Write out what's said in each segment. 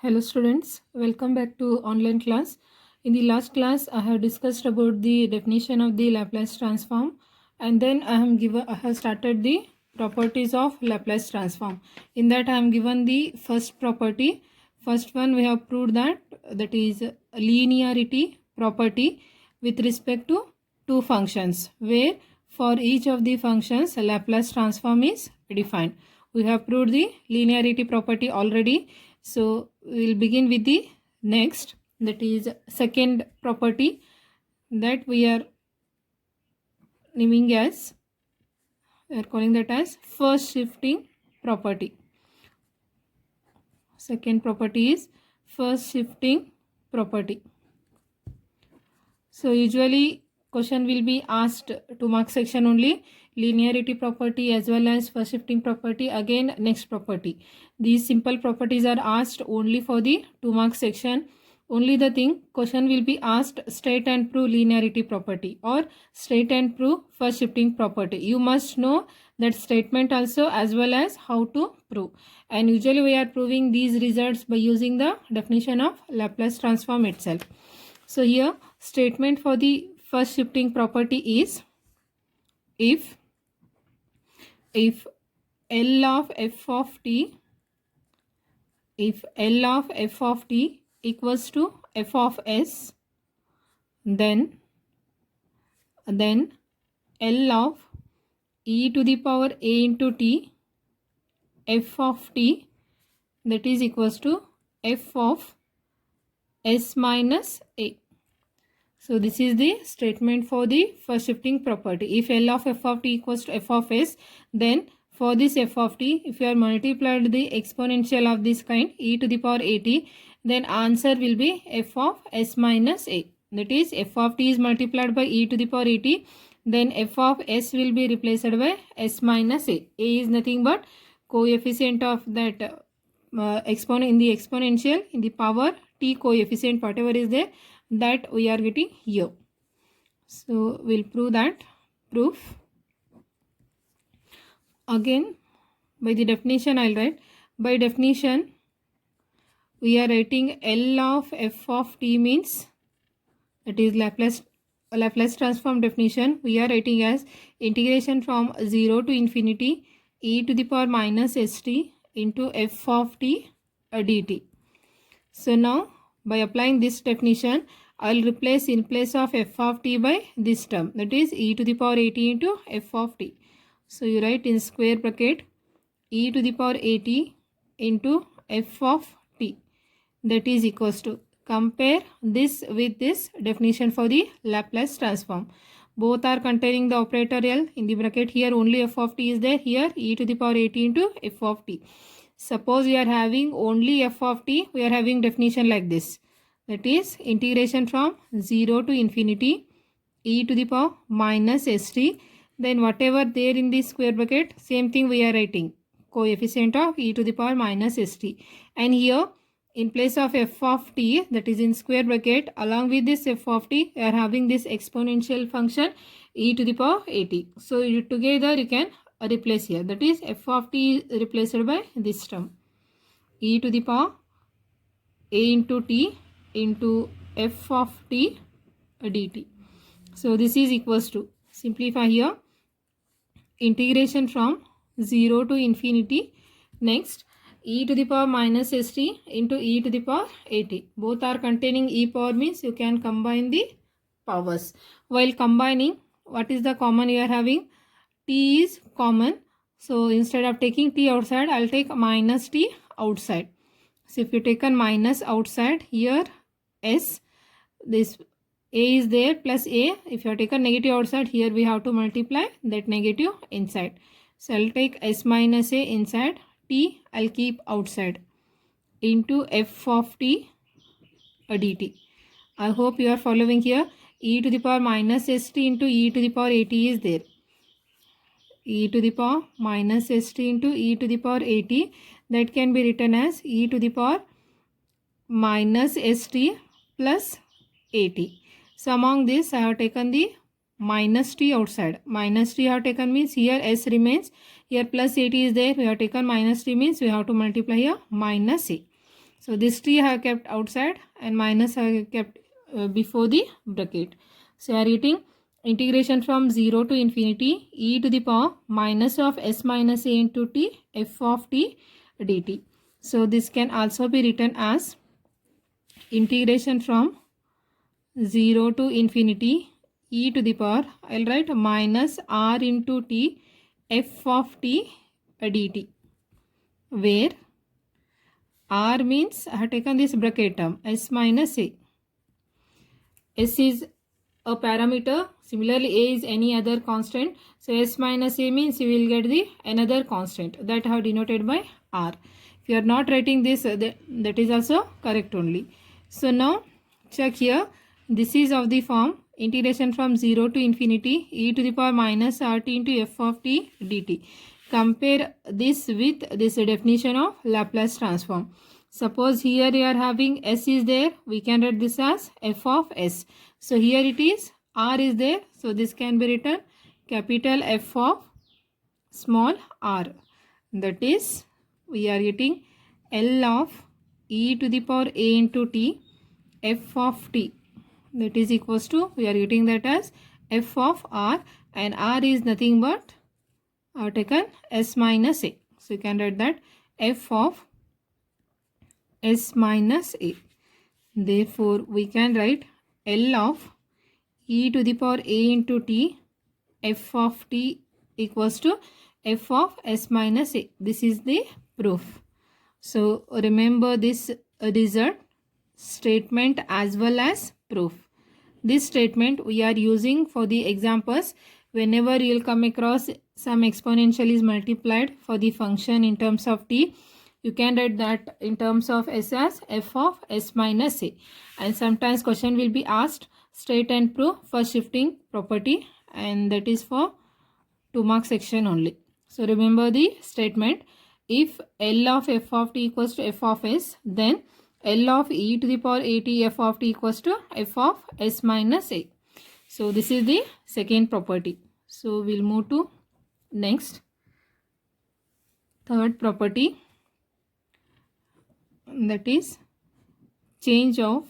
Hello students, welcome back to online class. In the last class I have discussed about the definition of the Laplace transform, and then I have started the properties of Laplace transform. In that I am given the first property. First one we have proved that is linearity property with respect to two functions, where for each of the functions Laplace transform is defined. We have proved the linearity property already. So we will begin with the next, that is second property, that we are naming as, we are calling that as first shifting property. Second property is first shifting property. So usually question will be asked 2 mark section only, linearity property as well as first shifting property, again next property. These simple properties are asked only for the 2 mark section. Only the thing, question will be asked state and prove linearity property or state and prove first shifting property. You must know that statement also as well as how to prove. And usually we are proving these results by using the definition of Laplace transform itself. So here statement for the first shifting property is, if L of f of t, if L of f of t equals to f of s, then L of e to the power a into t f of t, that is equals to f of s minus a. So this is the statement for the first shifting property. If L of f of t equals to f of s, then for this f of t, if you are multiplied the exponential of this kind e to the power at, then answer will be f of s minus a. That is f of t is multiplied by e to the power at, then f of s will be replaced by s minus a. A is nothing but coefficient of that exponent in the exponential, in the power t coefficient, whatever is there, that we are getting here. So we'll prove that. Proof. Again by the definition I'll write. By definition we are writing L of f of t means, that is Laplace transform definition, we are writing as integration from 0 to infinity e to the power minus st into f of t dt. So now by applying this definition, I will replace in place of f of t by this term, that is e to the power at into f of t. So you write in square bracket e to the power at into f of t, that is equals to, compare this with this definition for the Laplace transform. Both are containing the operator L. In the bracket here only f of t is there, here e to the power at into f of t. Suppose we are having only f of t, we are having definition like this, that is integration from 0 to infinity e to the power minus st, then whatever there in the square bracket, same thing we are writing, coefficient of e to the power minus st, and here in place of f of t, that is in square bracket, along with this f of t we are having this exponential function e to the power at. So together you can replace here, that is f of t is replaced by this term e to the power a into t into f of t dt. So this is equals to, simplify here, integration from 0 to infinity, next e to the power minus st into e to the power at. Both are containing e power means you can combine the powers. While combining, what is the common you are having? T is common. So instead of taking t outside, I'll take minus t outside. So if you take a minus outside, here s, this a is there plus a. If you have taken negative outside, here we have to multiply that negative inside. So I'll take s minus a inside, t I'll keep outside, into f of t dt. I hope you are following here. E to the power minus st into e to the power at is there. E to the power minus st into e to the power at, that can be written as e to the power minus st plus at. So among this I have taken the minus t outside. Minus t I have taken means here s remains, here plus at is there, we have taken minus t means we have to multiply here minus a. So this t I have kept outside and minus I have kept before the bracket. So I are getting integration from 0 to infinity e to the power minus of s minus a into t f of t dt. So this can also be written as integration from 0 to infinity e to the power, I'll write minus r into t f of t dt, where r means I have taken this bracket term s minus a. S is a parameter, similarly a is any other constant, so s minus a means you will get the another constant that I have denoted by r. If you are not writing this, that is also correct only. So now check here, this is of the form integration from 0 to infinity e to the power minus rt into f of t dt. Compare this with this definition of Laplace transform. Suppose here you are having s is there, we can write this as f of s. So here it is, r is there, so this can be written capital F of small r. That is, we are getting L of e to the power a into t f of t. That is equals to, we are getting that as f of r, and r is nothing but taken s minus a. So you can write that f of s minus a. Therefore, we can write L of e to the power a into t f of t equals to f of s minus a. This is the proof. So remember this result, statement as well as proof. This statement we are using for the examples whenever you will come across some exponential is multiplied for the function in terms of t. You can write that in terms of s as f of s minus a, and sometimes question will be asked state and prove first shifting property, and that is for 2 mark section only. So remember the statement, if L of f of t equals to f of s, then L of e to the power a t f of t equals to f of s minus a. So this is the second property. So we'll move to next, third property, that is change of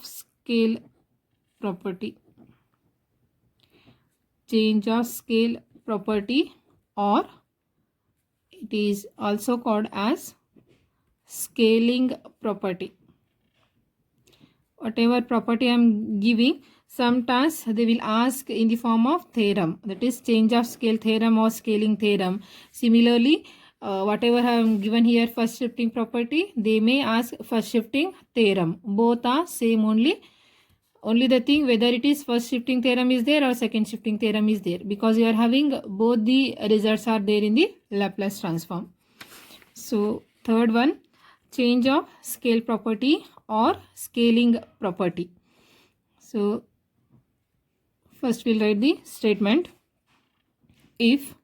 scale property. Change of scale property, or it is also called as scaling property. Whatever property I am giving, sometimes they will ask in the form of theorem, that is change of scale theorem or scaling theorem. Similarly, whatever I am given here first shifting property, they may ask first shifting theorem. Both are same only. Only the thing whether it is first shifting theorem is there or second shifting theorem is there, because you are having both the results are there in the Laplace transform. So third one, change of scale property or scaling property. So first we'll write the statement, if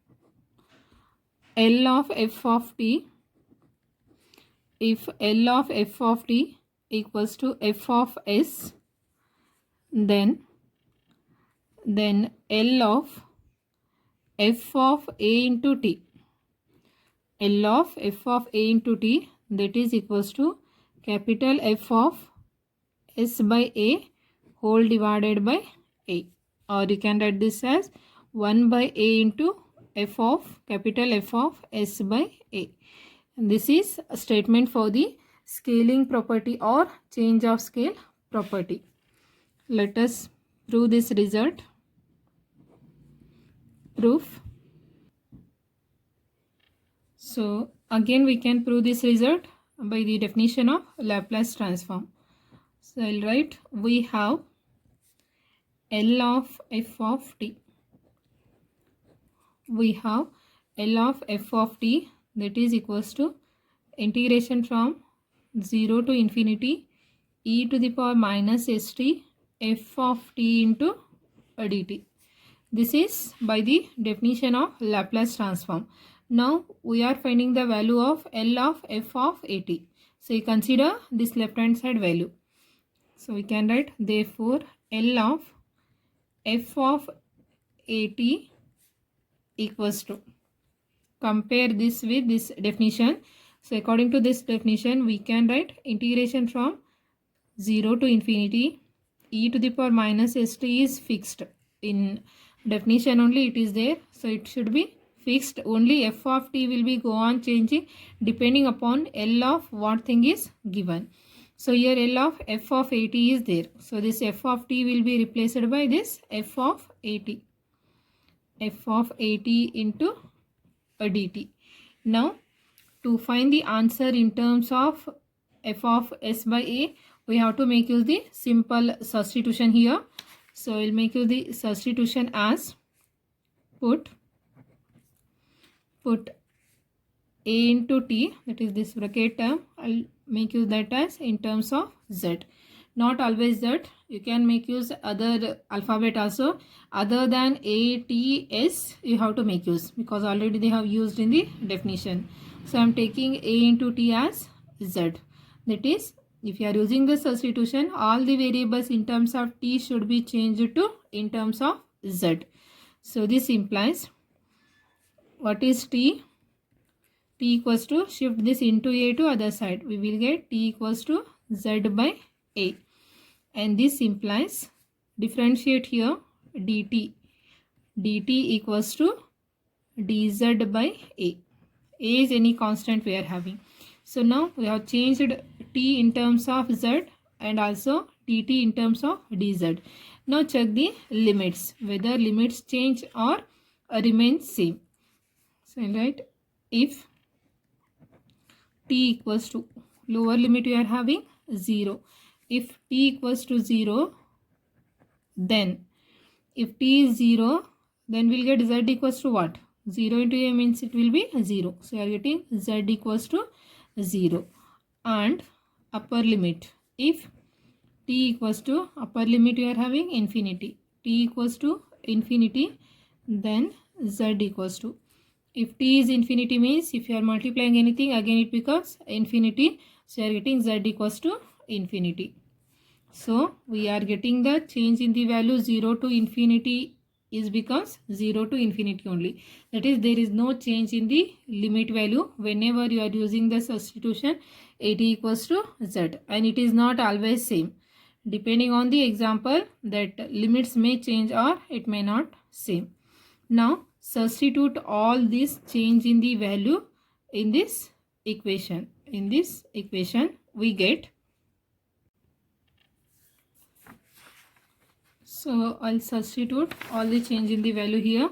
L of f of t, if L of f of t equals to f of s, then L of f of a into t, L of f of a into t, that is equals to capital F of s by a whole divided by a, or you can write this as 1 by a into f of capital F of s by a. And this is a statement for the scaling property or change of scale property. Let us prove this result. Proof. So again we can prove this result by the definition of Laplace transform. So I'll write, we have L of f of t. We have L of f of t, that is equals to integration from 0 to infinity e to the power minus st f of t into dt. This is by the definition of Laplace transform. Now we are finding the value of L of f of at. So you consider this left hand side value. So we can write, therefore L of f of at equals to, compare this with this definition, So according to this definition, we can write integration from 0 to infinity. E to the power minus st is fixed. In definition only it is there. So it should be fixed. Only f of t will be go on changing depending upon L of what thing is given. So here L of f of at is there. So this f of t will be replaced by this f of at. F of at into a dt. Now to find the answer in terms of f of s by a, we have to make use the simple substitution here. So we'll make use the substitution as put a into t, that is this bracket term. I'll make use that as in terms of z. Not always z, you can make use other alphabet also. Other than a, t, s, you have to make use because already they have used in the definition. So I am taking a into t as z. That is, if you are using the substitution, all the variables in terms of t should be changed to in terms of z. So this implies, what is t? T equals to, shift this into a to other side. We will get t equals to z by a. And this implies, differentiate here, dt. dt equals to dz by a. A is any constant we are having. So now we have changed t in terms of z and also dt in terms of dz. Now check the limits, whether limits change or remain same. So right, if t equals to, lower limit we are having 0. If t equals to 0, then if t is 0, then we'll get z equals to what? 0 into a means it will be 0. So we are getting z equals to 0. And upper limit, if t equals to, upper limit we are having infinity. T equals to infinity, then z equals to, if t is infinity means if you are multiplying anything, again it becomes infinity. So you are getting z equals to infinity. So we are getting the change in the value 0 to infinity is becomes 0 to infinity only. That is, there is no change in the limit value whenever you are using the substitution at equals to z, and it is not always same. Depending on the example, that limits may change or it may not same. Now substitute all this change in the value in this equation. In this equation we get, so I'll substitute all the change in the value here.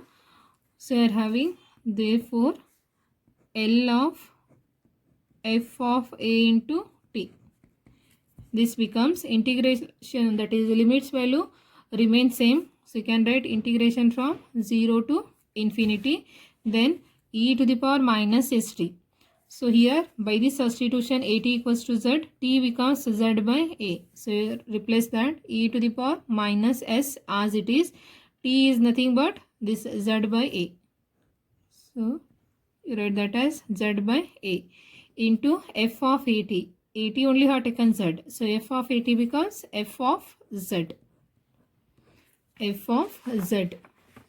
So we are having, therefore L of f of a into t. This becomes integration, that is the limits value remains same. So you can write integration from 0 to infinity, then e to the power minus st. So here by this substitution at equals to z, t becomes z by a. So you replace that e to the power minus s as it is. T is nothing but this z by a. So you write that as z by a into f of at. At only have taken z. So f of at becomes f of z. F of z.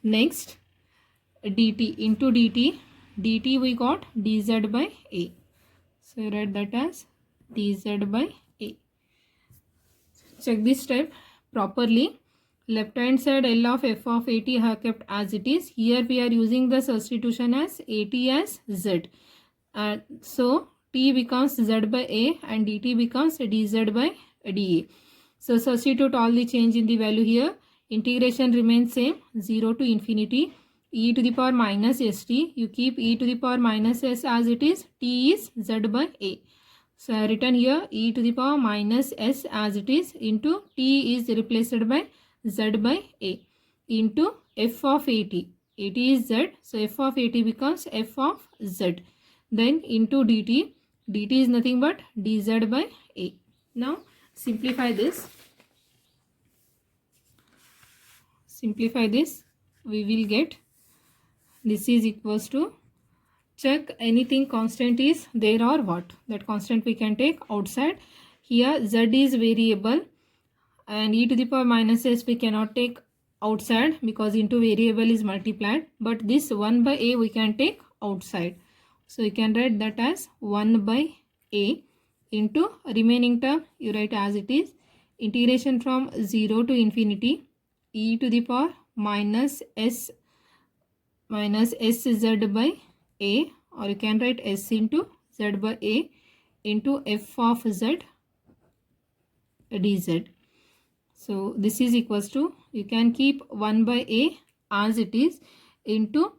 Next dt into dt. Dt we got dz by a. So write that as dz by a. Check this step properly. Left hand side L of f of at have kept as it is. Here we are using the substitution as at as z. So t becomes z by a and dt becomes dz by da. So substitute all the change in the value here. Integration remains same, 0 to infinity. E to the power minus st, you keep e to the power minus s as it is, t is z by a. So I written here e to the power minus s as it is into t is replaced by z by a into f of at. At is z, so f of at becomes f of z. Then into dt, dt is nothing but dz by a. Now simplify this. Simplify this, we will get, this is equals to, check anything constant is there or what. That constant we can take outside. Here z is variable and e to the power minus s we cannot take outside because into variable is multiplied. But this 1 by a we can take outside. So you can write that as 1 by a into remaining term you write as it is, integration from 0 to infinity e to the power minus sz by a, or you can write s into z by a into f of z dz. So this is equals to, you can keep 1 by a as it is into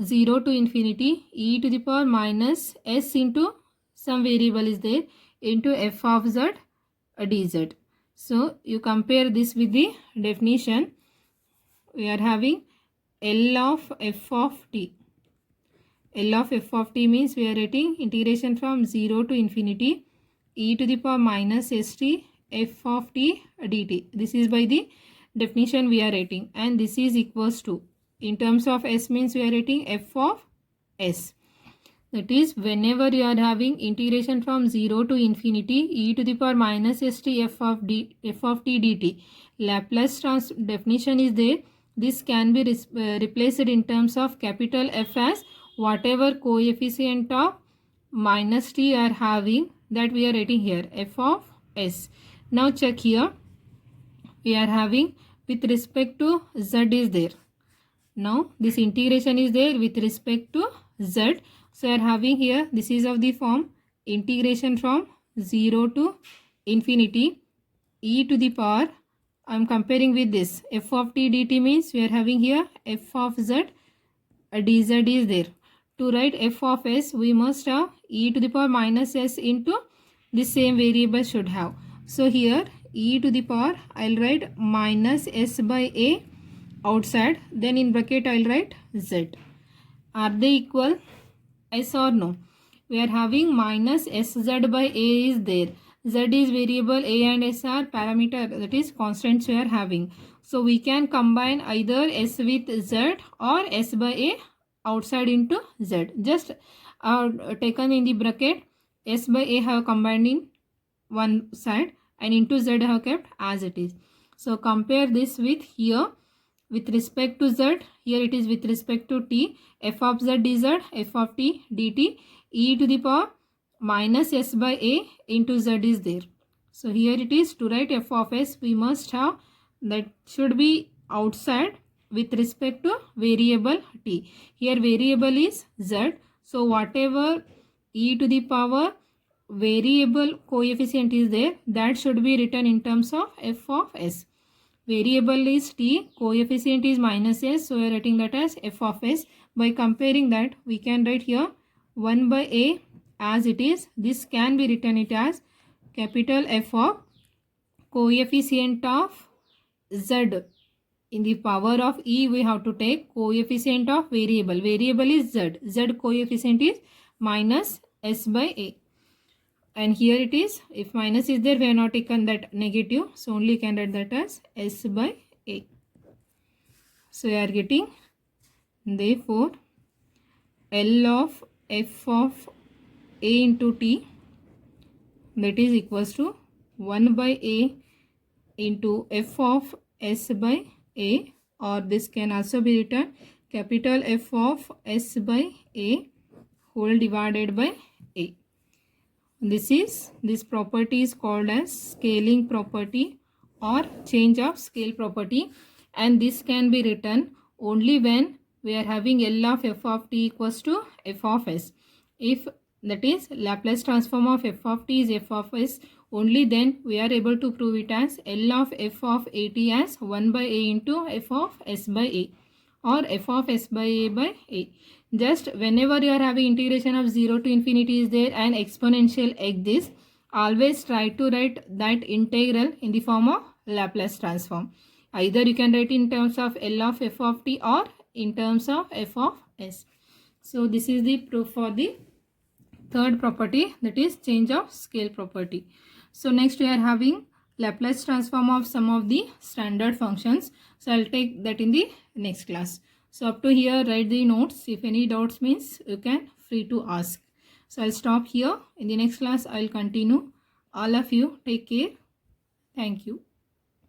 0 to infinity e to the power minus s into some variable is there into f of z dz. So you compare this with the definition. We are having L of f of t. L of f of t means we are writing integration from 0 to infinity e to the power minus st f of t dt. This is by the definition we are writing, and this is equals to, in terms of s means we are writing f of s. That is, whenever you are having integration from 0 to infinity e to the power minus st f of t dt, Laplace definition is there. This can be replaced in terms of capital F as whatever coefficient of minus t are having, that we are writing here f of s. Now check here, we are having with respect to z is there. Now this integration is there with respect to z. So we are having here, this is of the form integration from 0 to infinity e to the power, I am comparing with this f of t dt means we are having here f of z dz is there. To write f of s we must have e to the power minus s into the same variable should have. So here e to the power I'll write minus s by a outside, then in bracket I'll write z. Are they equal? Yes or no? We are having minus sz by a is there. Z is variable, a and s are parameter, that is constants we are having. So we can combine either s with z or s by a outside into z. Just taken in the bracket, s by a have combined in one side and into z have kept as it is. So compare this with here with respect to z, here it is with respect to t, f of z dz, f of t dt, e to the power minus s by a into z is there. So here it is, to write f of s we must have that should be outside with respect to variable t. Here variable is z, so whatever e to the power variable coefficient is there, that should be written in terms of f of s. Variable is t, coefficient is minus s, so we are writing that as f of s. By comparing that, we can write here 1 by a as it is. This can be written it as capital F of coefficient of z. In the power of e we have to take coefficient of variable. Variable is z. Z coefficient is minus s by a. And here it is, if minus is there we have not taken that negative, so only can write that as s by a. So we are getting, therefore L of f of a into t, that is equals to 1 by a into f of s by a, or this can also be written capital F of s by a whole divided by a. This property is called as scaling property or change of scale property, and this can be written only when we are having L of f of t equals to f of s. If that is Laplace transform of f of t is f of s, only then we are able to prove it as L of f of a t as 1 by a into f of s by a, or f of s by a. Just whenever you are having integration of 0 to infinity is there and exponential like this, always try to write that integral in the form of Laplace transform. Either you can write in terms of L of f of t or in terms of f of s. So this is the proof for the third property, that is change of scale property. So next we are having Laplace transform of some of the standard functions. So I'll take that in the next class. So up to here write the notes. If any doubts means you can free to ask. So I'll stop here. In the next class I'll continue. All of you take care. Thank you.